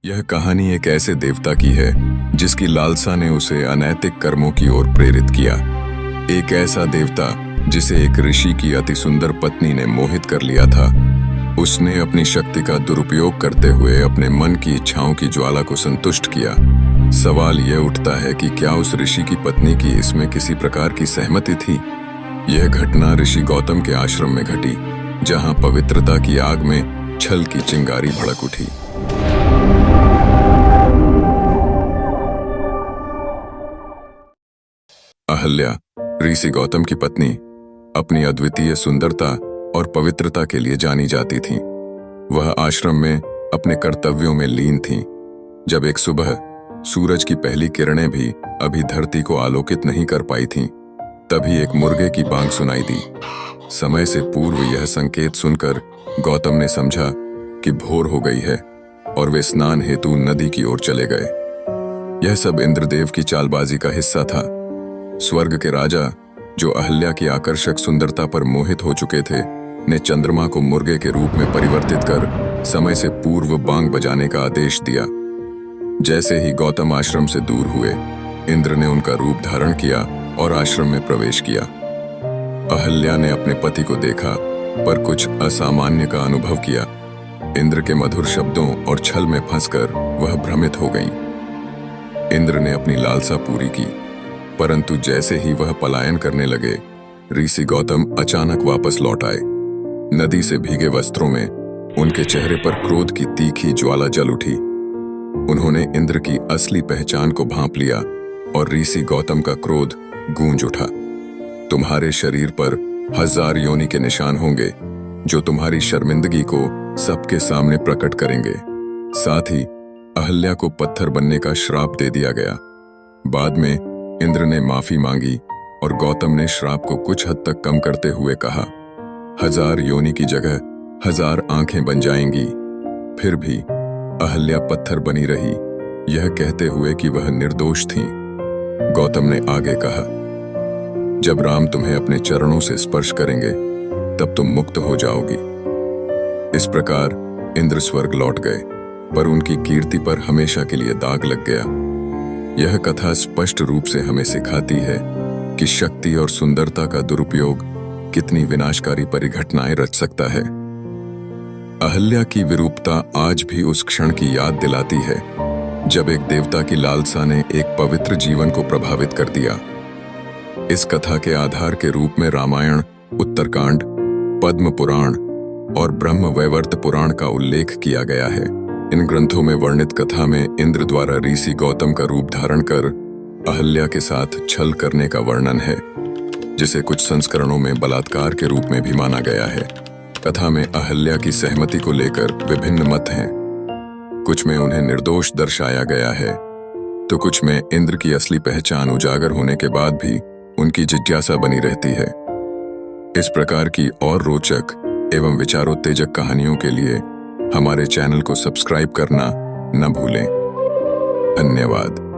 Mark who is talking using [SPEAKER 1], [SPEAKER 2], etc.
[SPEAKER 1] यह कहानी एक ऐसे देवता की है जिसकी लालसा ने उसे अनैतिक कर्मों की ओर प्रेरित किया। एक ऐसा देवता जिसे एक ऋषि की अति सुंदर पत्नी ने मोहित कर लिया था। उसने अपनी शक्ति का दुरुपयोग करते हुए अपने मन की इच्छाओं की ज्वाला को संतुष्ट किया। सवाल यह उठता है कि क्या उस ऋषि की पत्नी की इसमें किसी प्रकार की सहमति थी? यह घटना ऋषि गौतम के आश्रम में घटी, जहां पवित्रता की आग में छल की चिंगारी भड़क उठी। अहल्या, ऋषि गौतम की पत्नी, अपनी अद्वितीय सुंदरता और पवित्रता के लिए जानी जाती थीं। वह आश्रम में अपने कर्तव्यों में लीन थीं। जब एक सुबह सूरज की पहली किरणें भी अभी धरती को आलोकित नहीं कर पाई थीं, तभी एक मुर्गे की बांग सुनाई दी। समय से पूर्व यह संकेत सुनकर गौतम ने समझा कि भोर हो गई है और वे स्नान हेतु नदी की ओर चले गए। यह सब इंद्रदेव की चालबाजी का हिस्सा था। स्वर्ग के राजा, जो अहल्या की आकर्षक सुंदरता पर मोहित हो चुके थे, ने चंद्रमा को मुर्गे के रूप में परिवर्तित कर समय से पूर्व बांग बजाने का आदेश दिया। जैसे ही गौतम आश्रम से दूर हुए, इंद्र ने उनका रूप धारण किया और आश्रम में प्रवेश किया। अहल्या ने अपने पति को देखा, पर कुछ असामान्य का अनुभव किया। इंद्र के मधुर शब्दों और छल में फंसकर वह भ्रमित हो गई। इंद्र ने अपनी लालसा पूरी की, परंतु जैसे ही वह पलायन करने लगे, ऋषि गौतम अचानक वापस लौट आए। नदी से भीगे वस्त्रों में उनके चेहरे पर क्रोध की तीखी ज्वाला जल उठी। उन्होंने इंद्र की असली पहचान को भांप लिया और ऋषि गौतम का क्रोध गूंज उठा। तुम्हारे शरीर पर 1000 योनि के निशान होंगे, जो तुम्हारी शर्मिंदगी को सबके सामने प्रकट करेंगे। साथ ही अहल्या को पत्थर बनने का श्राप दे दिया गया। बाद में इंद्र ने माफी मांगी और गौतम ने श्राप को कुछ हद तक कम करते हुए कहा, 1000 योनि की जगह 1000 आंखें बन जाएंगी। फिर भी अहल्या पत्थर बनी रही, यह कहते हुए कि वह निर्दोष थी। गौतम ने आगे कहा, जब राम तुम्हें अपने चरणों से स्पर्श करेंगे, तब तुम मुक्त हो जाओगी। इस प्रकार इंद्र स्वर्ग लौट गए, पर उनकी कीर्ति पर हमेशा के लिए दाग लग गया। यह कथा स्पष्ट रूप से हमें सिखाती है कि शक्ति और सुंदरता का दुरुपयोग कितनी विनाशकारी परिघटनाएं रच सकता है। अहल्या की विरूपता आज भी उस क्षण की याद दिलाती है, जब एक देवता की लालसा ने एक पवित्र जीवन को प्रभावित कर दिया। इस कथा के आधार के रूप में रामायण, उत्तरकांड, पद्म पुराण और ब्रह्म वैवर्त पुराण का उल्लेख किया गया है। इन ग्रंथों में वर्णित कथा में इंद्र द्वारा ऋषि गौतम का रूप धारण कर अहल्या के साथ छल करने का वर्णन है, जिसे कुछ संस्करणों में बलात्कार के रूप में भी माना गया है। कथा में अहल्या की सहमति को लेकर विभिन्न मत हैं। कुछ में उन्हें निर्दोष दर्शाया गया है, तो कुछ में इंद्र की असली पहचान उजागर होने के बाद भी उनकी जिज्ञासा बनी रहती है। इस प्रकार की और रोचक एवं विचारोत्तेजक कहानियों के लिए हमारे चैनल को सब्सक्राइब करना न भूलें। धन्यवाद।